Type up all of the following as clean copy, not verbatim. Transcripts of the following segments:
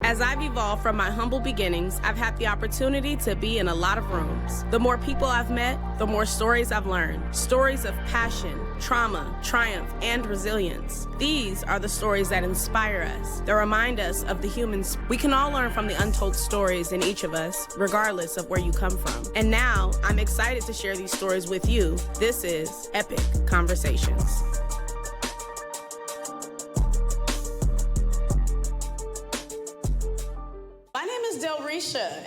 As I've evolved from my humble beginnings, I've had the opportunity to be in a lot of rooms. The more people I've met, the more stories I've learned. Stories of passion, trauma, triumph, and resilience. These are the stories that inspire us, that remind us of the humans. We can all learn from the untold stories in each of us, regardless of where you come from. And now, I'm excited to share these stories with you. This is EPEC Conversations.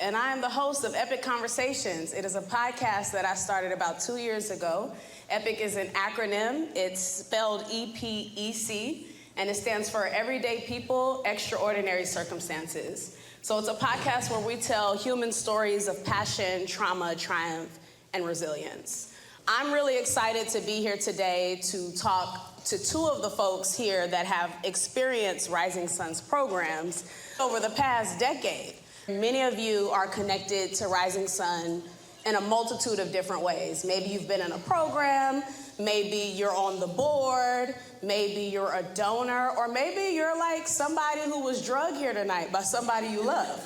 And I am the host of EPEC Conversations. It is a podcast that I started about 2 years ago. EPEC is an acronym. It's spelled EPEC, and it stands for Everyday People, Extraordinary Circumstances. So it's a podcast where we tell human stories of passion, trauma, triumph, and resilience. I'm really excited to be here today to talk to two of the folks here that have experienced Rising Sun's programs over the past decade. Many of you are connected to Rising Sun in a multitude of different ways. Maybe you've been in a program, maybe you're on the board, maybe you're a donor, or maybe you're like somebody who was drugged here tonight by somebody you love.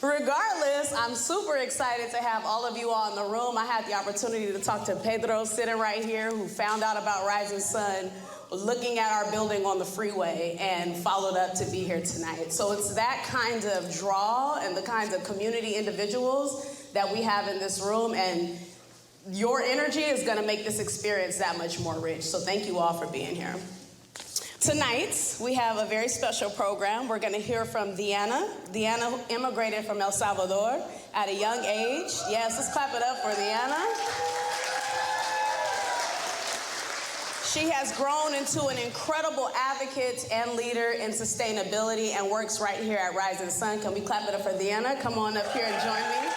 Regardless, I'm super excited to have all of you all in the room. I had the opportunity to talk to Pedro sitting right here, who found out about Rising Sun looking at our building on the freeway and followed up to be here tonight. So it's that kind of draw and the kinds of community individuals that we have in this room, and your energy is gonna make this experience that much more rich. So thank you all for being here. Tonight, we have a very special program. We're gonna hear from Diana. Diana immigrated from El Salvador at a young age. Yes, let's clap it up for Diana. She has grown into an incredible advocate and leader in sustainability and works right here at Rising Sun. Can we clap it up for Diana? Come on up here and join me.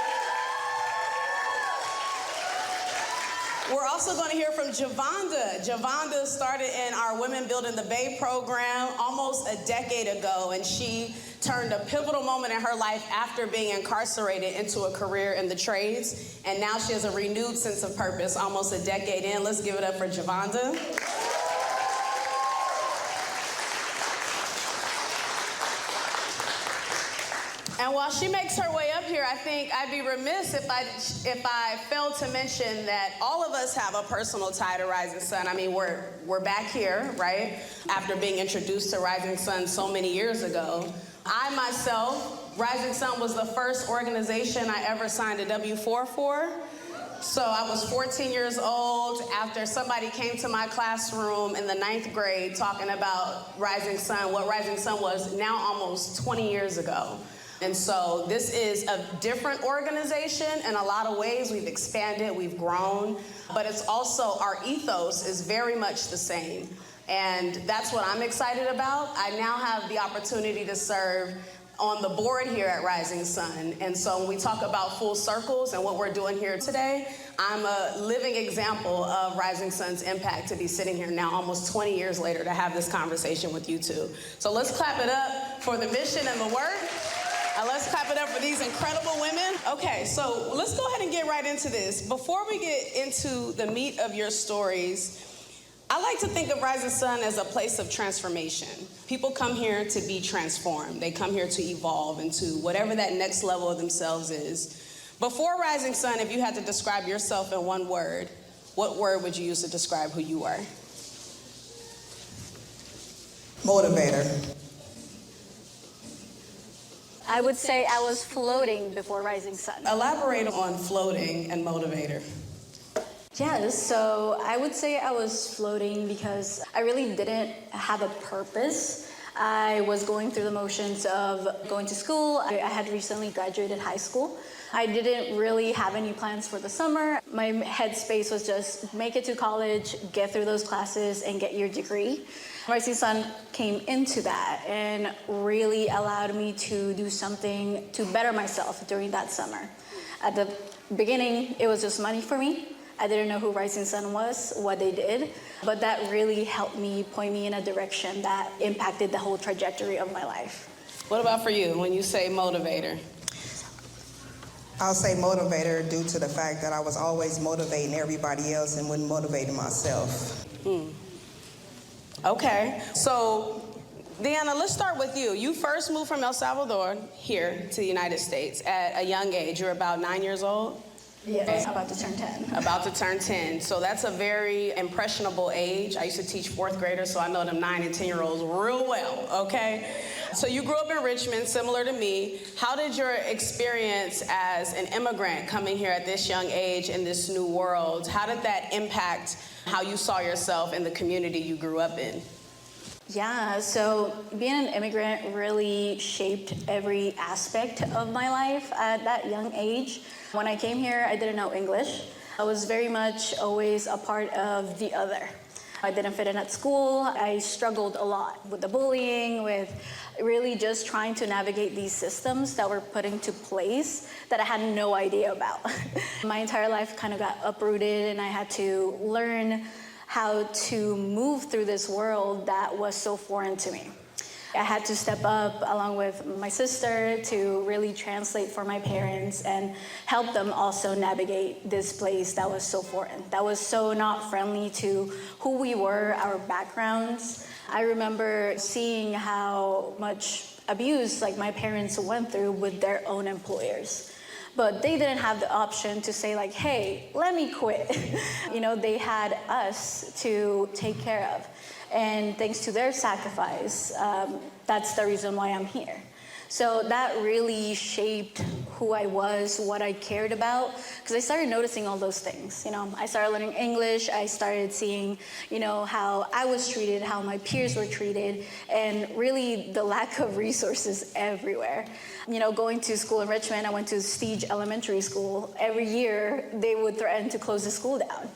We're also going to hear from Jovonda. Jovonda started in our Women Building the Bay program almost a decade ago, and she turned a pivotal moment in her life after being incarcerated into a career in the trades, and now she has a renewed sense of purpose almost a decade in. Let's give it up for Jovonda. And while she makes her way up here, I think I'd be remiss if I failed to mention that all of us have a personal tie to Rising Sun. I mean, we're back here, right? After being introduced to Rising Sun so many years ago. I myself, Rising Sun was the first organization I ever signed a W-4 for. So I was 14 years old after somebody came to my classroom in the 9th grade talking about Rising Sun, what Rising Sun was now almost 20 years ago. And so this is a different organization in a lot of ways. We've expanded, we've grown, but it's also, our ethos is very much the same. And that's what I'm excited about. I now have the opportunity to serve on the board here at Rising Sun. And so when we talk about full circles and what we're doing here today, I'm a living example of Rising Sun's impact to be sitting here now almost 20 years later to have this conversation with you two. So let's clap it up for the mission and the work. Let's clap it up for these incredible women. Okay, so let's go ahead and get right into this. Before we get into the meat of your stories, I like to think of Rising Sun as a place of transformation. People come here to be transformed. They come here to evolve into whatever that next level of themselves is. Before Rising Sun, if you had to describe yourself in one word, what word would you use to describe who you are? Motivator. I would say I was floating before Rising Sun. Elaborate on floating and motivator. Yes, so I would say I was floating because I really didn't have a purpose. I was going through the motions of going to school. I had recently graduated high school. I didn't really have any plans for the summer. My headspace was just make it to college, get through those classes, and get your degree. Rising Sun came into that and really allowed me to do something to better myself during that summer. At the beginning, it was just money for me. I didn't know who Rising Sun was, what they did, but that really helped me point me in a direction that impacted the whole trajectory of my life. What about for you when you say motivator? I'll say motivator due to the fact that I was always motivating everybody else and wasn't motivating myself. Okay, so Deanna, let's start with you. You first moved from El Salvador here to the United States at a young age. You were about 9 years old? Yes, about to turn 10. About to turn 10. So that's a very impressionable age. I used to teach fourth graders, so I know them 9 and 10-year-olds real well, okay? So you grew up in Richmond, similar to me. How did your experience as an immigrant coming here at this young age in this new world, how did that impact how you saw yourself in the community you grew up in? Yeah, so being an immigrant really shaped every aspect of my life at that young age. When I came here, I didn't know English. I was very much always a part of the other. I didn't fit in at school. I struggled a lot with the bullying, with really just trying to navigate these systems that were put into place that I had no idea about. My entire life kind of got uprooted, and I had to learn how to move through this world that was so foreign to me. I had to step up along with my sister to really translate for my parents and help them also navigate this place that was so foreign, that was so not friendly to who we were, our backgrounds. I remember seeing how much abuse like my parents went through with their own employers. But they didn't have the option to say like, hey, let me quit. You know, they had us to take care of. And thanks to their sacrifice, that's the reason why I'm here. So that really shaped who I was, what I cared about, because I started noticing all those things. You know, I started learning English, I started seeing, you know, how I was treated, how my peers were treated, and really the lack of resources everywhere. You know, going to school in Richmond, I went to Stige Elementary School. Every year, they would threaten to close the school down.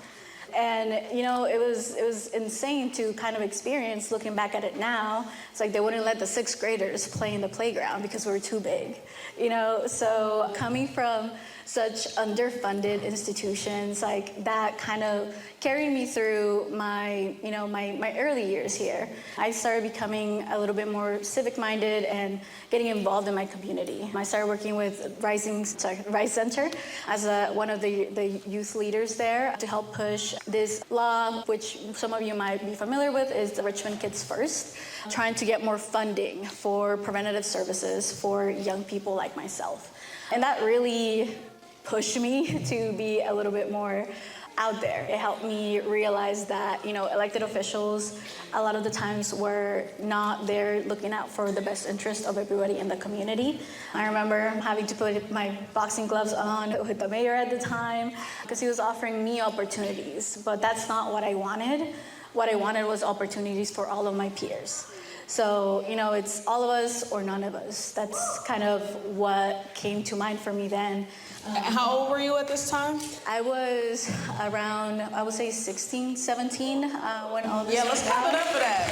And, you know, it was insane to kind of experience looking back at it now. It's like they wouldn't let the sixth graders play in the playground because we were too big, you know? So coming from such underfunded institutions, like that kind of carried me through my, you know, my early years here. I started becoming a little bit more civic-minded and getting involved in my community. I started working with Rise Center as one of the youth leaders there to help push this law, which some of you might be familiar with, is the Richmond Kids First, trying to get more funding for preventative services for young people like myself. And that really pushed me to be a little bit more out there. It helped me realize that, you know, elected officials a lot of the times were not there looking out for the best interest of everybody in the community. I remember having to put my boxing gloves on with the mayor at the time because he was offering me opportunities, but that's not what I wanted. What I wanted was opportunities for all of my peers. So, you know, it's all of us or none of us. That's kind of what came to mind for me then. How old were you at this time? I was around, I would say 16, 17 when all this let's clap it up for that.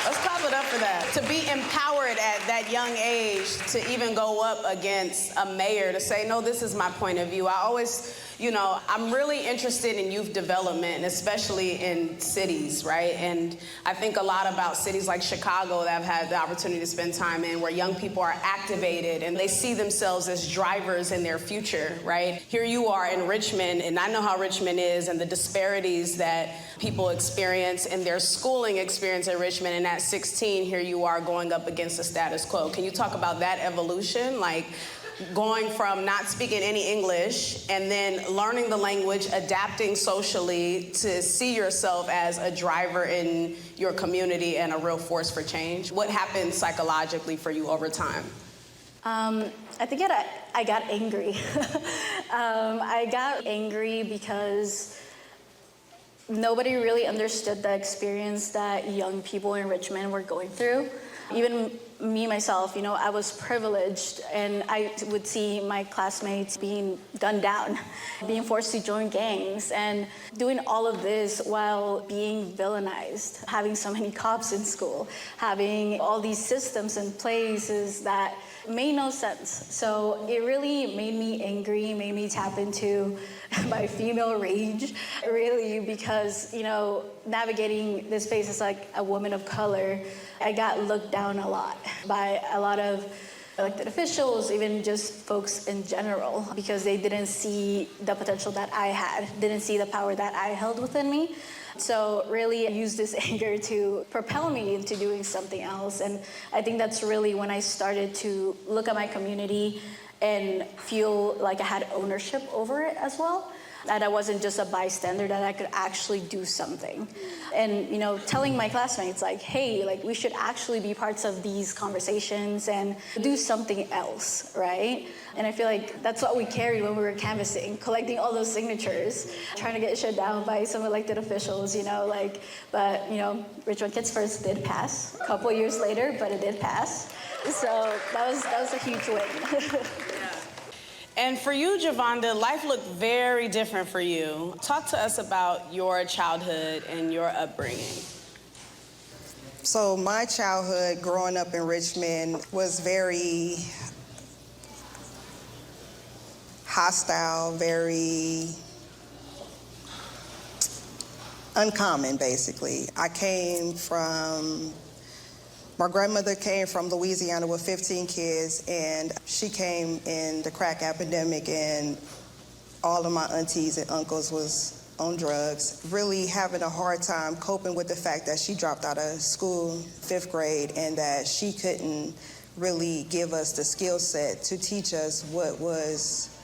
Let's clap it up for that. To be empowered at that young age, to even go up against a mayor, to say, no, this is my point of view. I always, you know, I'm really interested in youth development, and especially in cities, right? And I think a lot about cities like Chicago that I've had the opportunity to spend time in, where young people are activated and they see themselves as drivers in their future, right? Here you are in Richmond, and I know how Richmond is and the disparities that people experience in their schooling experience in Richmond, and at 16, here you are going up against the status quo. Can you talk about that evolution? Like, going from not speaking any English and then learning the language, adapting socially to see yourself as a driver in your community and a real force for change. What happened psychologically for you over time? I think I got angry. I got angry because nobody really understood the experience that young people in Richmond were going through. Even me, myself, you know, I was privileged, and I would see my classmates being gunned down, being forced to join gangs, and doing all of this while being villainized, having so many cops in school, having all these systems in places that made no sense. So it really made me angry, made me tap into my female rage, really, because, you know, navigating this space as like a woman of color, I got looked down a lot by a lot of elected officials, even just folks in general, because they didn't see the potential that I had, didn't see the power that I held within me. So really I used this anger to propel me into doing something else. And I think that's really when I started to look at my community and feel like I had ownership over it as well. That I wasn't just a bystander, that I could actually do something. And, you know, telling my classmates like, hey, like we should actually be parts of these conversations and do something else, right? And I feel like that's what we carried when we were canvassing, collecting all those signatures, trying to get shut down by some elected officials, you know, like, but, you know, Richmond Kids First did pass a couple years later, but it did pass. So that was a huge win. And for you, Jovonda, life looked very different for you. Talk to us about your childhood and your upbringing. So my childhood growing up in Richmond was very hostile, very uncommon, basically. My grandmother came from Louisiana with 15 kids, and she came in the crack epidemic, and all of my aunties and uncles was on drugs, really having a hard time coping with the fact that she dropped out of school 5th grade and that she couldn't really give us the skill set to teach us what was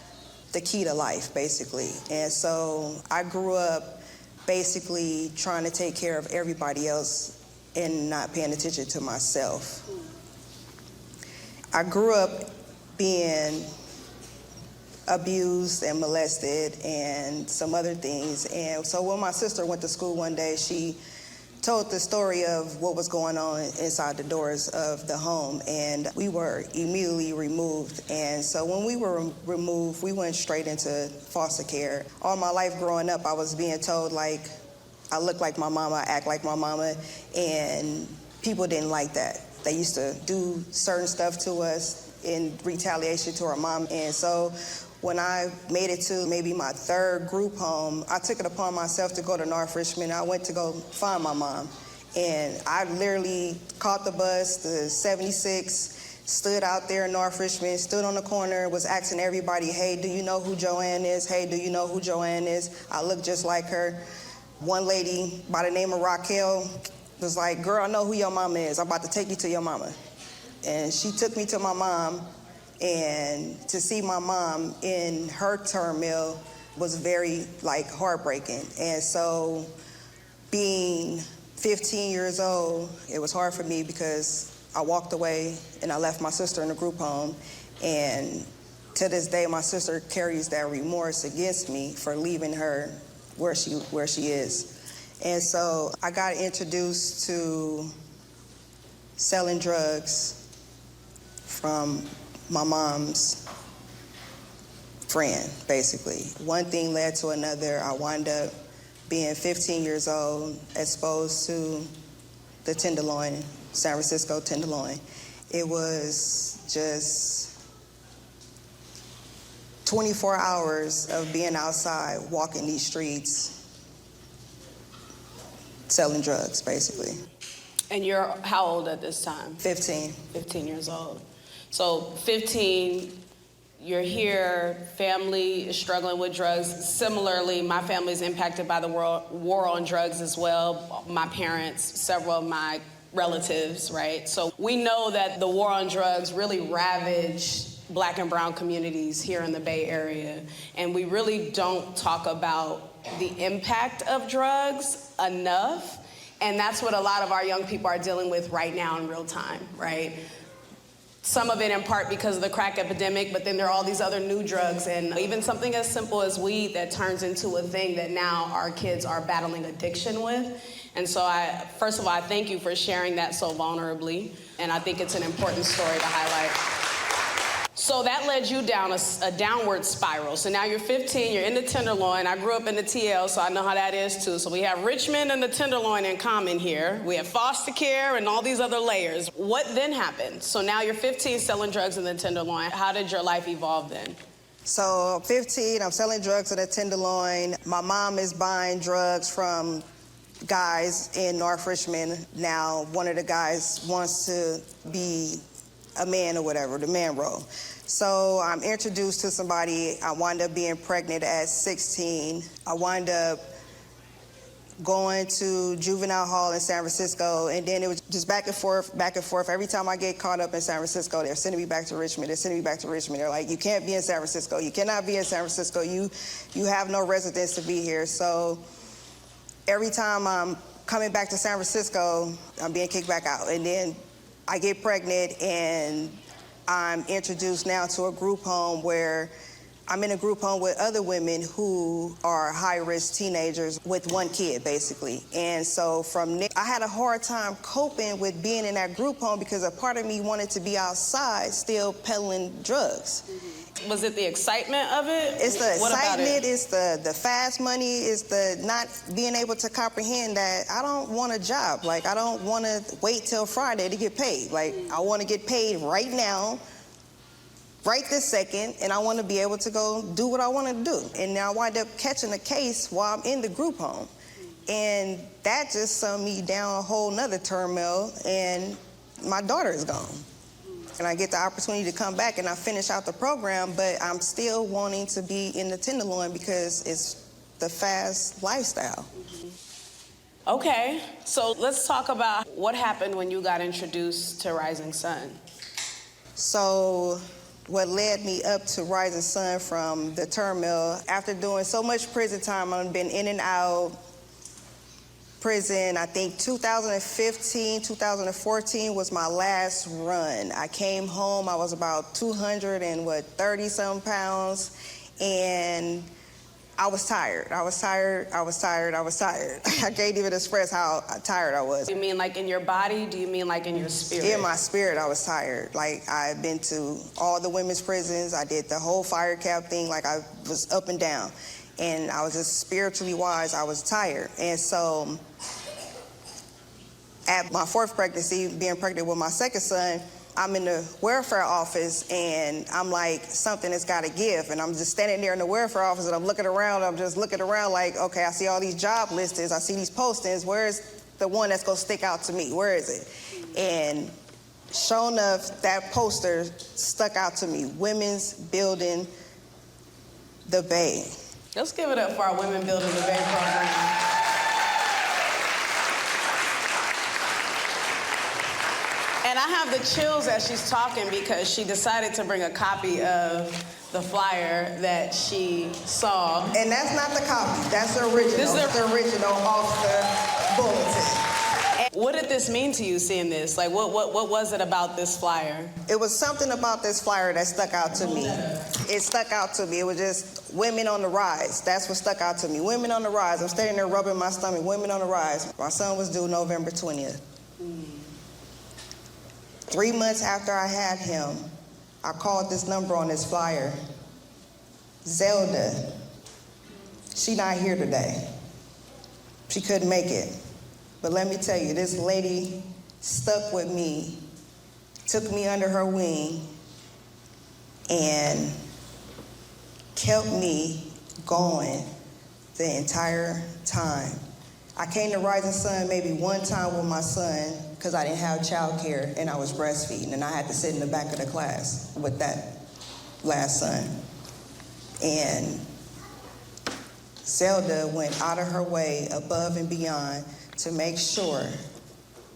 the key to life, basically. And so I grew up basically trying to take care of everybody else and not paying attention to myself. I grew up being abused and molested and some other things. And so when my sister went to school one day, she told the story of what was going on inside the doors of the home, and we were immediately removed. And so when we were removed, we went straight into foster care. All my life growing up, I was being told, like, I look like my mama, I act like my mama, and people didn't like that. They used to do certain stuff to us in retaliation to our mom. And so when I made it to maybe my 3rd group home, I took it upon myself to go to North Richmond. I went to go find my mom. And I literally caught the bus, the 76, stood out there in North Richmond, stood on the corner, was asking everybody, hey, do you know who Joanne is? Hey, do you know who Joanne is? I look just like her. One lady by the name of Raquel was like, girl, I know who your mama is. I'm about to take you to your mama. And she took me to my mom, and to see my mom in her turmoil was very, like, heartbreaking. And so being 15 years old, it was hard for me because I walked away and I left my sister in a group home. And to this day, my sister carries that remorse against me for leaving her where she is. And so I got introduced to selling drugs from my mom's friend, basically. One thing led to another. I wound up being 15 years old, exposed to the Tenderloin, San Francisco Tenderloin. It was just 24 hours of being outside, walking these streets, selling drugs, basically. And you're how old at this time? 15. 15 years old. So 15, you're here, family is struggling with drugs. Similarly, my family is impacted by the war on drugs as well. My parents, several of my relatives, right? So we know that the war on drugs really ravaged Black and brown communities here in the Bay Area. And we really don't talk about the impact of drugs enough. And that's what a lot of our young people are dealing with right now in real time, right? Some of it in part because of the crack epidemic, but then there are all these other new drugs, and even something as simple as weed that turns into a thing that now our kids are battling addiction with. And so first of all, I thank you for sharing that so vulnerably, and I think it's an important story to highlight. So that led you down a downward spiral. So now you're 15, you're in the Tenderloin. I grew up in the TL, so I know how that is too. So we have Richmond and the Tenderloin in common here. We have foster care and all these other layers. What then happened? So now you're 15 selling drugs in the Tenderloin. How did your life evolve then? So I'm 15, I'm selling drugs in the Tenderloin. My mom is buying drugs from guys in North Richmond. Now one of the guys wants to be a man or whatever, the man role. So I'm introduced to somebody. I wind up being pregnant at 16. I wind up going to juvenile hall in San Francisco, and then it was just back and forth, back and forth. Every time I get caught up in San Francisco, they're sending me back to Richmond. They're sending me back to Richmond. They're like, you can't be in San Francisco. You cannot be in San Francisco. You have no residence to be here. So every time I'm coming back to San Francisco, I'm being kicked back out. And then I get pregnant, and I'm introduced now to a group home where I'm in a group home with other women who are high-risk teenagers with one kid, basically. And so from there, I had a hard time coping with being in that group home because a part of me wanted to be outside still peddling drugs. Was it the excitement of it? It's the What about excitement, it? it's the fast money, it's the not being able to comprehend that I don't want a job. Like, I don't want to wait till Friday to get paid. Like, I want to get paid right now, right this second, and I want to be able to go do what I want to do. And now I wind up catching a case while I'm in the group home. And that just sent me down a whole nother turmoil, and my daughter is gone. And I get the opportunity to come back and I finish out the program, but I'm still wanting to be in the Tenderloin because it's the fast lifestyle. Okay, so let's talk about what happened when you got introduced to Rising Sun. So what led me up to Rising Sun from the turmoil, after doing so much prison time, I've been in and out prison. I think 2015, 2014 was my last run. I came home, I was about 230-some pounds, and I was tired. I can't even express how tired I was. Do you mean like in your body? Do you mean like in your spirit? In my spirit, I was tired. Like, I've been to all the women's prisons. I did the whole fire cap thing. Like, I was up and down. And I was just spiritually wise, I was tired. And so at my fourth pregnancy, being pregnant with my second son, I'm in the welfare office and I'm like, something has got to give. And I'm just standing there in the welfare office and I'm looking around. I'm just looking around like, okay, I see all these job listings. I see these postings. Where's the one that's going to stick out to me? Where is it? And sure enough, that poster stuck out to me. Women's Building the Bay. Let's give it up for our Women Building the Bay program. And I have the chills as she's talking because she decided to bring a copy of the flyer that she saw. And that's not the copy, that's the original. This is the original off the bulletin. What did this mean to you, seeing this? Like, what was it about this flyer? It was something about this flyer that stuck out to me. It stuck out to me. It was just women on the rise. That's what stuck out to me. Women on the rise. I'm standing there rubbing my stomach. Women on the rise. My son was due November 20th. 3 months after I had him, I called this number on this flyer. Zelda. She not here today. She couldn't make it. But let me tell you, this lady stuck with me, took me under her wing, and kept me going the entire time. I came to Rising Sun maybe one time with my son because I didn't have childcare and I was breastfeeding, and I had to sit in the back of the class with that last son. And Zelda went out of her way, above and beyond, to make sure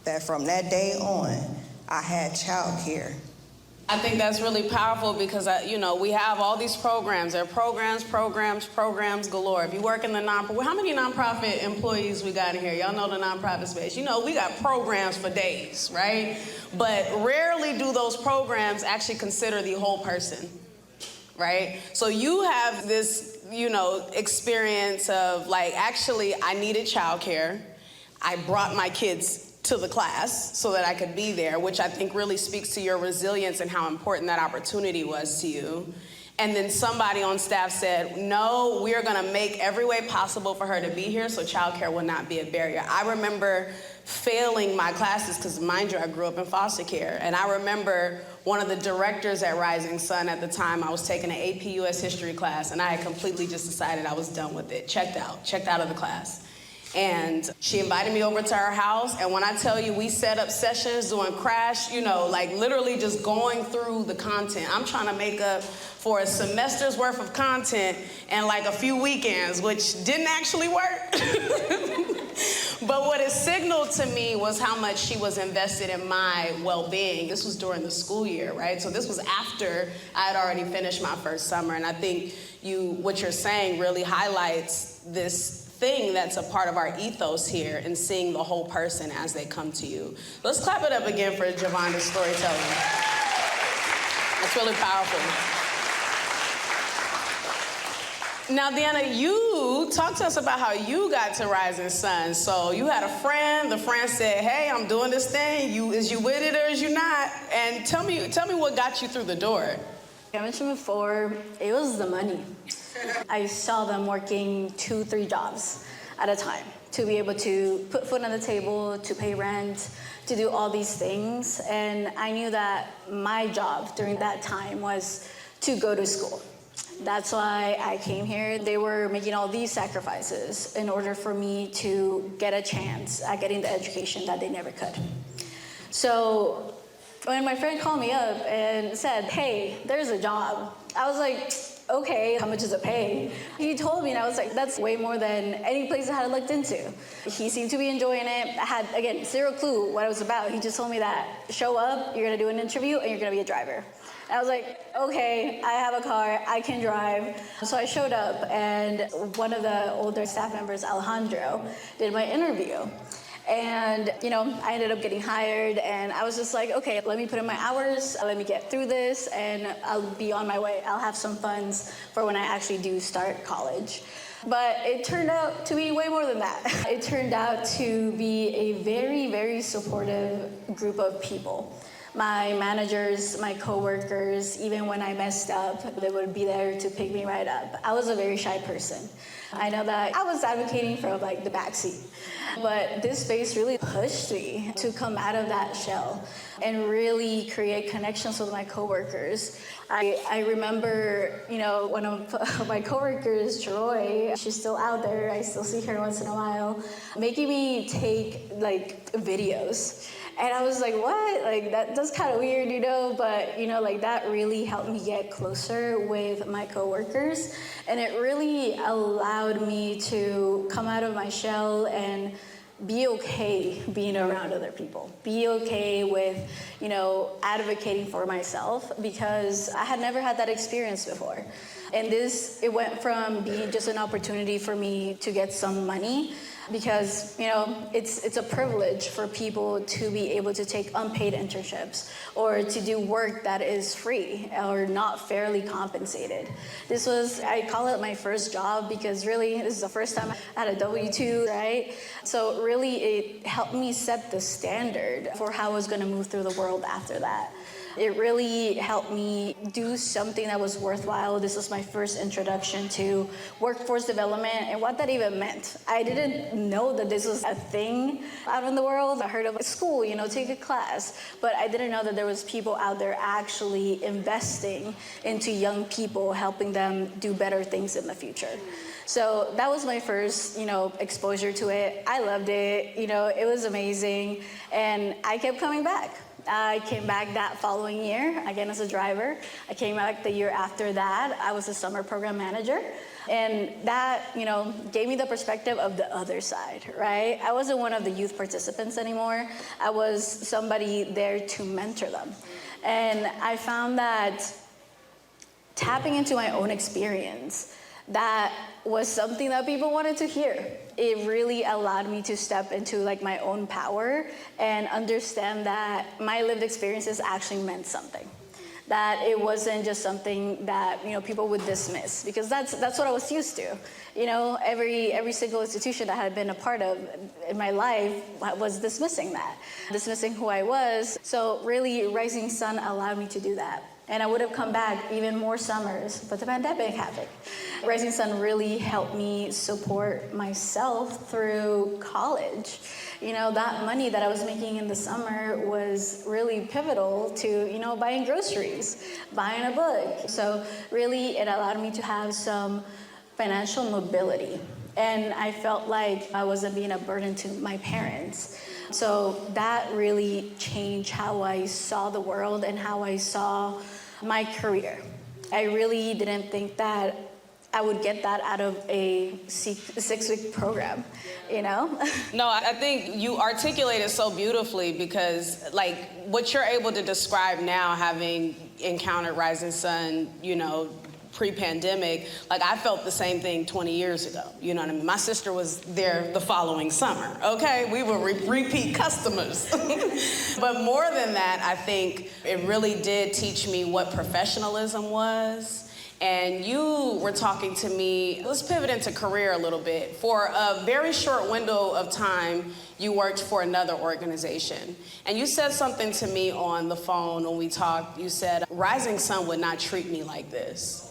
that from that day on, I had childcare. I think that's really powerful because, we have all these programs. There are programs galore. If you work in the nonprofit, how many nonprofit employees we got in here? Y'all know the nonprofit space. We got programs for days, right? But rarely do those programs actually consider the whole person, right? So you have this, experience of like, actually, I needed childcare. I brought my kids to the class so that I could be there, which I think really speaks to your resilience and how important that opportunity was to you. And then somebody on staff said, no, we are gonna make every way possible for her to be here so childcare will not be a barrier. I remember failing my classes because, mind you, I grew up in foster care. And I remember one of the directors at Rising Sun at the time, I was taking an AP US history class, and I had completely just decided I was done with it, checked out of the class. And she invited me over to her house, and when I tell you we set up sessions doing crash, like literally just going through the content. I'm trying to make up for a semester's worth of content and like a few weekends, which didn't actually work. But what it signaled to me was how much she was invested in my well-being. This was during the school year, right? So this was after I had already finished my first summer. And I think what you're saying really highlights this thing that's a part of our ethos here in seeing the whole person as they come to you. Let's clap it up again for Jovonda's storytelling. That's really powerful. Now, Diana, you talk to us about how you got to Rising Sun. So you had a friend. The friend said, "Hey, I'm doing this thing. Is you with it or is you not?" And tell me what got you through the door. I mentioned before, it was the money. I saw them working 2-3 jobs at a time to be able to put food on the table, to pay rent, to do all these things. And I knew that my job during that time was to go to school. That's why I came here. They were making all these sacrifices in order for me to get a chance at getting the education that they never could. So when my friend called me up and said, "Hey, there's a job," I was like, "Okay, how much does it pay?" He told me, and I was like, that's way more than any place I had looked into. He seemed to be enjoying it. I had, again, zero clue what it was about. He just told me that, show up, you're gonna do an interview, and you're gonna be a driver. And I was like, okay, I have a car, I can drive. So I showed up, and one of the older staff members, Alejandro, did my interview. And, I ended up getting hired, and I was just like, okay, let me put in my hours, let me get through this, and I'll be on my way. I'll have some funds for when I actually do start college. But it turned out to be way more than that. It turned out to be a very, very supportive group of people. My managers, my coworkers, even when I messed up, they would be there to pick me right up. I was a very shy person. I know that I was advocating for the backseat, but this space really pushed me to come out of that shell and really create connections with my coworkers. I remember, one of my coworkers, Troy, she's still out there. I still see her once in a while, making me take videos. And I was like, what? That's kind of weird, but, that really helped me get closer with my coworkers. And it really allowed me to come out of my shell and be okay being around other people. Be okay with, advocating for myself, because I had never had that experience before. And it went from being just an opportunity for me to get some money, because it's a privilege for people to be able to take unpaid internships or to do work that is free or not fairly compensated. I call it my first job, because really this is the first time I had a W-2, right? So really it helped me set the standard for how I was going to move through the world after that. It really helped me do something that was worthwhile. This was my first introduction to workforce development and what that even meant. I didn't know that this was a thing out in the world. I heard of school, take a class, but I didn't know that there was people out there actually investing into young people, helping them do better things in the future. So that was my first, exposure to it. I loved it. It was amazing, and I kept coming back. I came back that following year, again as a driver. I came back the year after that. I was a summer program manager. And that, gave me the perspective of the other side, right? I wasn't one of the youth participants anymore. I was somebody there to mentor them. And I found that tapping into my own experience, that was something that people wanted to hear. It really allowed me to step into my own power and understand that my lived experiences actually meant something. That it wasn't just something that people would dismiss, because that's what I was used to. Every single institution I had been a part of in my life was dismissing who I was. So really, Rising Sun allowed me to do that. And I would have come back even more summers, but the pandemic happened. Rising Sun really helped me support myself through college. That money that I was making in the summer was really pivotal to, buying groceries, buying a book. So really, it allowed me to have some financial mobility. And I felt like I wasn't being a burden to my parents. So that really changed how I saw the world and how I saw my career. I really didn't think that I would get that out of a 6-week program, you know? No, I think you articulate it so beautifully because, like, what you're able to describe now, having encountered Rising Sun, you know, pre-pandemic, like I felt the same thing 20 years ago. You know what I mean? My sister was there the following summer, okay? We were repeat customers. But more than that, I think it really did teach me what professionalism was. And you were talking to me, let's pivot into career a little bit. For a very short window of time, you worked for another organization. And you said something to me on the phone when we talked. You said, Rising Sun would not treat me like this.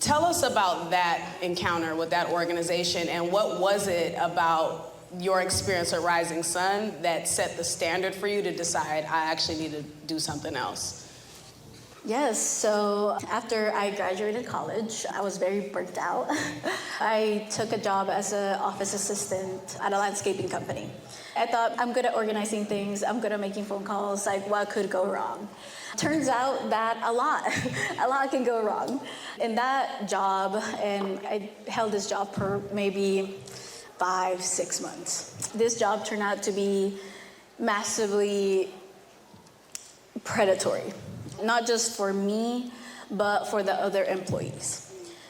Tell us about that encounter with that organization, and what was it about your experience at Rising Sun that set the standard for you to decide, I actually need to do something else? Yes, so after I graduated college, I was very burnt out. I took a job as an office assistant at a landscaping company. I thought, I'm good at organizing things, I'm good at making phone calls, like what could go wrong? Turns out that a lot can go wrong. In that job, and I held this job for maybe 5-6 months. This job turned out to be massively predatory. Not just for me, but for the other employees.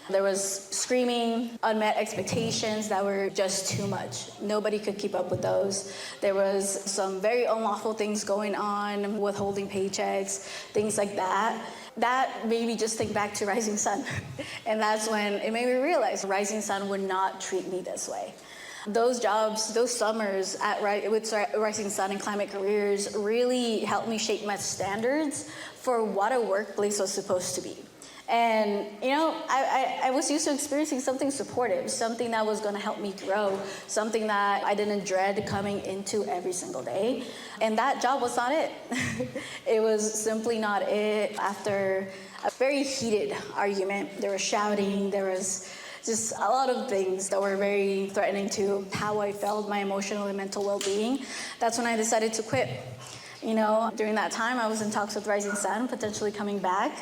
There was screaming, unmet expectations that were just too much. Nobody could keep up with those. There was some very unlawful things going on, withholding paychecks, things like that. That made me just think back to Rising Sun. And that's when it made me realize Rising Sun would not treat me this way. Those jobs, those summers with Rising Sun and Climate Careers really helped me shape my standards for what a workplace was supposed to be. And, you know, I was used to experiencing something supportive, something that was going to help me grow, something that I didn't dread coming into every single day. And that job was not it. It was simply not it. After a very heated argument, there was shouting, there was just a lot of things that were very threatening to how I felt, my emotional and mental well-being. That's when I decided to quit. You know, during that time, I was in talks with Rising Sun, potentially coming back.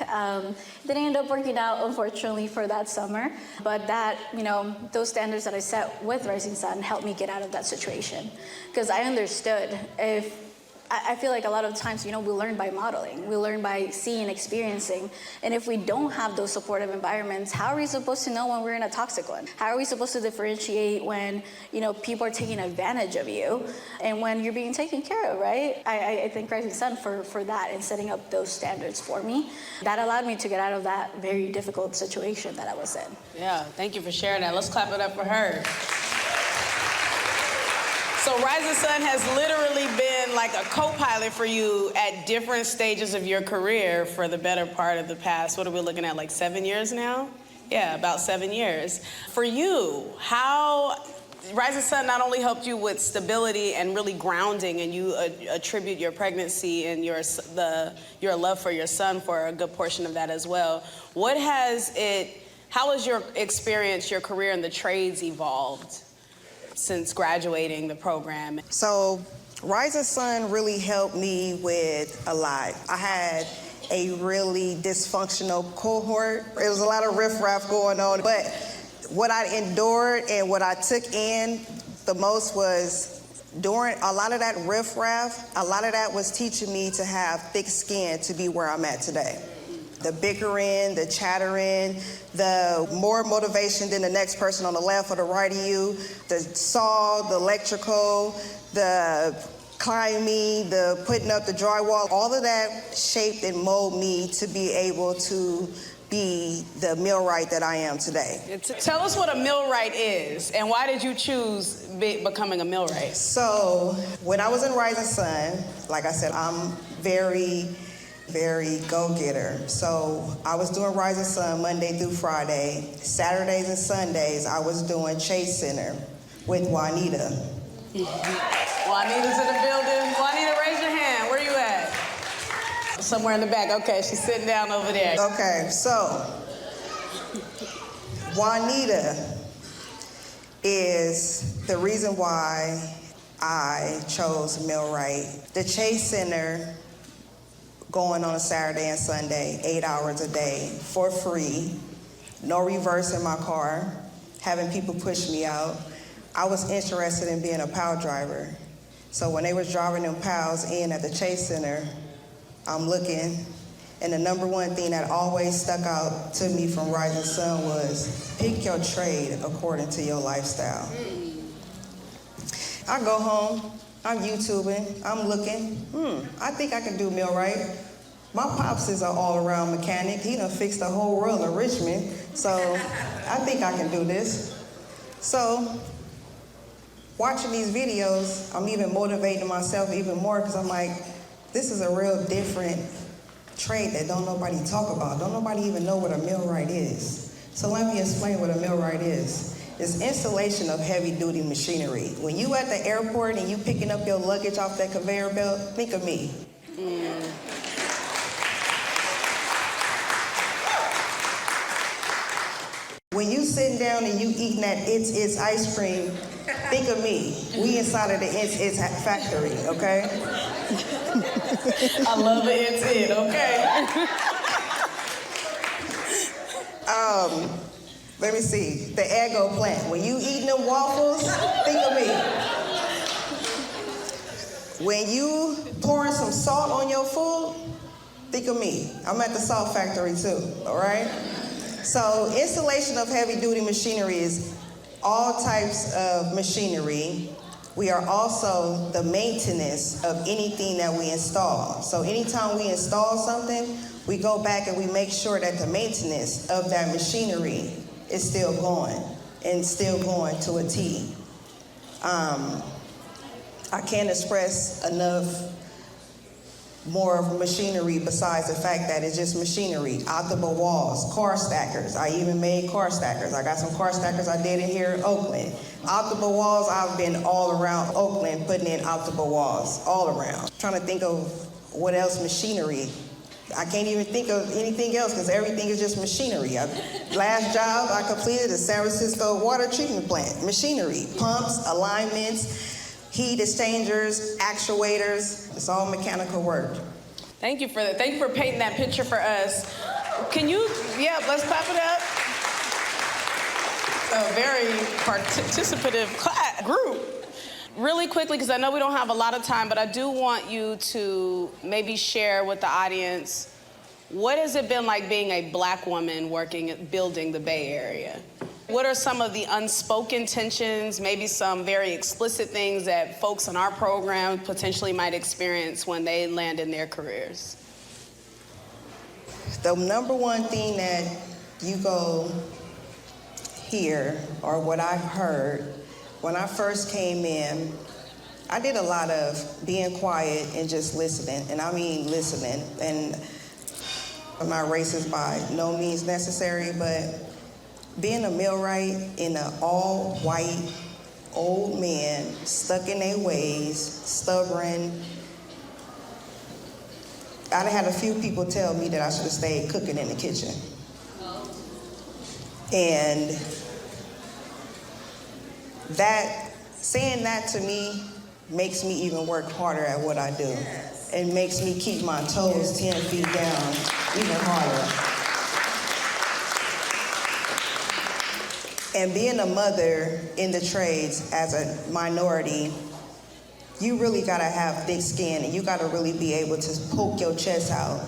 Didn't end up working out, unfortunately, for that summer. But that, you know, those standards that I set with Rising Sun helped me get out of that situation. Because I understood I feel like a lot of times, you know, we learn by modeling. We learn by seeing, experiencing. And if we don't have those supportive environments, how are we supposed to know when we're in a toxic one? How are we supposed to differentiate when, you know, people are taking advantage of you and when you're being taken care of, right? I thank Rising Sun for that and setting up those standards for me. That allowed me to get out of that very difficult situation that I was in. Yeah, thank you for sharing that. Let's clap it up for her. So Rising Sun has literally been like a co-pilot for you at different stages of your career for the better part of the past, what are we looking at, like 7 years now? Yeah, about 7 years. For you, how Rising Sun not only helped you with stability and really grounding, and you attribute your pregnancy and your love for your son for a good portion of that as well. How has your experience, your career in the trades evolved since graduating the program? So Rising Sun really helped me with a lot. I had a really dysfunctional cohort. It was a lot of riffraff going on, but what I endured and what I took in the most was during a lot of that riffraff, a lot of that was teaching me to have thick skin to be where I'm at today. The bickering, the chattering, the more motivation than the next person on the left or the right of you, the saw, the electrical, the climbing, the putting up the drywall, all of that shaped and molded me to be able to be the millwright that I am today. Tell us what a millwright is, and why did you choose becoming a millwright? So when I was in Rising Sun, like I said, I'm very go-getter. So I was doing Rising Sun Monday through Friday. Saturdays and Sundays, I was doing Chase Center with Juanita. Juanita's in the building. Juanita, raise your hand. Where you at? Somewhere in the back. Okay, she's sitting down over there. Okay, so Juanita is the reason why I chose Millwright. The Chase Center, going on a Saturday and Sunday, 8 hours a day for free. no reverse in my car, having people push me out. I was interested in being a POW driver. So when they was driving them POWs in at the Chase Center, I'm looking, and the number one thing that always stuck out to me from Rising Sun was pick your trade according to your lifestyle. I go home, I'm YouTubing, I'm looking, I think I can do Millwright. My pops is an all-around mechanic. He done fixed the whole world of Richmond, so I think I can do this. So, watching these videos, I'm even motivating myself even more because I'm like, this is a real different trade that don't nobody talk about. Don't nobody even know what a millwright is. So let me explain what a millwright is. It's installation of heavy-duty machinery. When you at the airport and you picking up your luggage off that conveyor belt, think of me. When you sitting down and you eating that It's ice cream, think of me. We inside of the It's factory, okay? I love the It's okay? Let me see, the Eggo plant. When you eating them waffles, think of me. When you pouring some salt on your food, think of me. I'm at the salt factory too, all right? So installation of heavy-duty machinery is all types of machinery. We are also the maintenance of anything that we install. So anytime we install something, we go back and we make sure that the maintenance of that machinery is still going and still going to a T. I can't express enough more of machinery besides the fact that it's just machinery. Optimal walls, car stackers. I even made car stackers. I got some car stackers I did in here in Oakland. Optimal walls, I've been all around Oakland putting in optimal walls, all around. Trying to think of what else machinery. I can't even think of anything else because everything is just machinery. Last job I completed the San Francisco water treatment plant. Machinery, pumps, alignments, heat exchangers, actuators. It's all mechanical work. Thank you for that. Thank you for painting that picture for us. Can you, let's clap it up. A very participative group. Really quickly, because I know we don't have a lot of time, but I do want you to maybe share with the audience, what has it been like being a Black woman building the Bay Area? What are some of the unspoken tensions, maybe some very explicit things that folks in our program potentially might experience when they land in their careers? The number one thing that you go hear, or what I've heard, when I first came in, I did a lot of being quiet and just listening, and I mean listening. And I'm not racist by no means necessary, but being a millwright in an all-white old man, stuck in their ways, stubborn, I'd had a few people tell me that I should have stayed cooking in the kitchen. And saying that to me makes me even work harder at what I do. It makes me keep my toes 10 feet down even harder. And being a mother in the trades as a minority, you really gotta have thick skin, and you gotta really be able to poke your chest out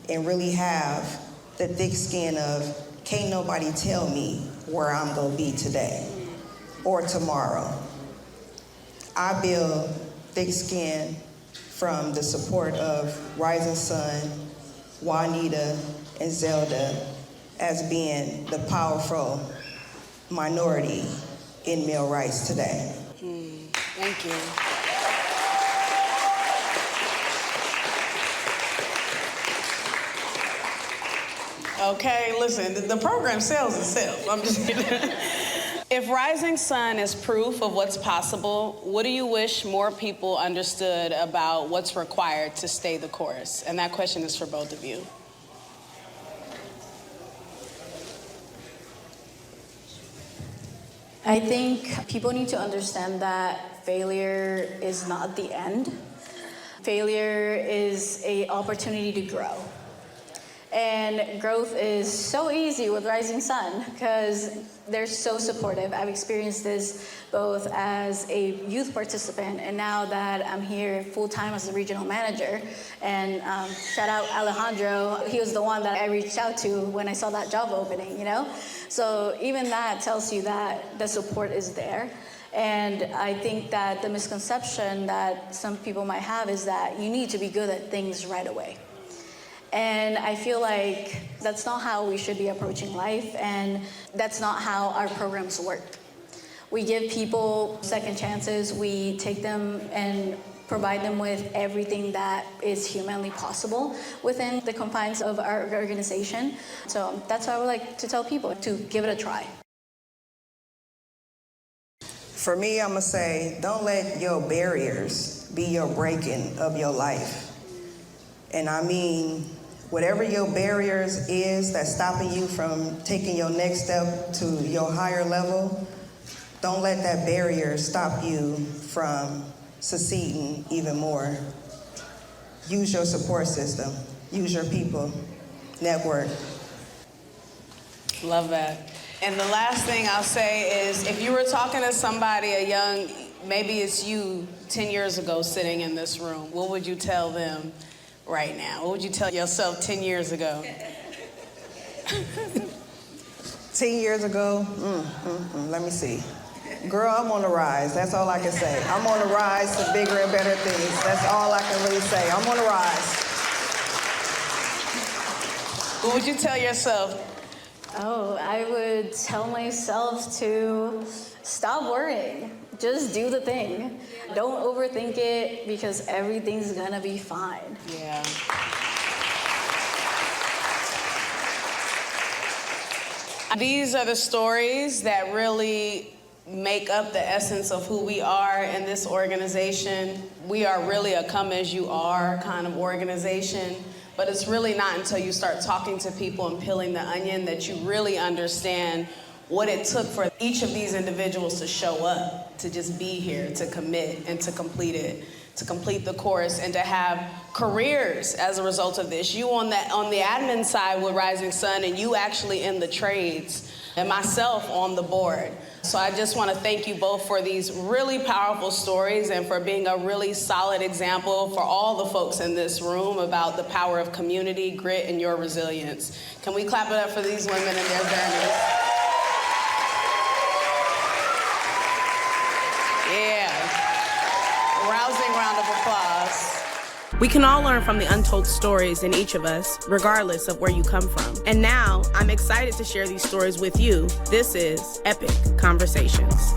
and really have the thick skin of, can't nobody tell me where I'm gonna be today or tomorrow. I build thick skin from the support of Rising Sun, Juanita, and Zelda as being the powerful minority in Millwrights today. Thank you. Okay, listen, the program sells itself. I'm just kidding. If Rising Sun is proof of what's possible, what do you wish more people understood about what's required to stay the course? And that question is for both of you. I think people need to understand that failure is not the end. Failure is an opportunity to grow. And growth is so easy with Rising Sun because they're so supportive. I've experienced this both as a youth participant and now that I'm here full-time as a regional manager. And shout out Alejandro, he was the one that I reached out to when I saw that job opening, you know? So even that tells you that the support is there. And I think that the misconception that some people might have is that you need to be good at things right away. And I feel like that's not how we should be approaching life, and that's not how our programs work. We give people second chances, we take them and provide them with everything that is humanly possible within the confines of our organization. So that's why I would like to tell people to give it a try. For me, I'm gonna say, don't let your barriers be your breaking of your life. And I mean, whatever your barriers is that's stopping you from taking your next step to your higher level, don't let that barrier stop you from succeeding even more. Use your support system, use your people, network. Love that. And the last thing I'll say is, if you were talking to somebody, a young, maybe it's you 10 years ago sitting in this room, what would you tell them right now? What would you tell yourself 10 years ago? 10 years ago, let me see. Girl, I'm on the rise. That's all I can say. I'm on the rise to bigger and better things. That's all I can really say. I'm on the rise. What would you tell yourself? Oh, I would tell myself to stop worrying. Just do the thing. Don't overthink it because everything's gonna be fine. Yeah. These are the stories that really make up the essence of who we are in this organization. We are really a come as you are kind of organization, but it's really not until you start talking to people and peeling the onion that you really understand what it took for each of these individuals to show up, to just be here, to commit and to complete it, to complete the course and to have careers as a result of this. You on the admin side with Rising Sun and you actually in the trades and myself on the board. So I just want to thank you both for these really powerful stories and for being a really solid example for all the folks in this room about the power of community, grit, and your resilience. Can we clap it up for these women and their journeys? Yeah. A rousing round of applause. We can all learn from the untold stories in each of us, regardless of where you come from. And now, I'm excited to share these stories with you. This is EPEC Conversations.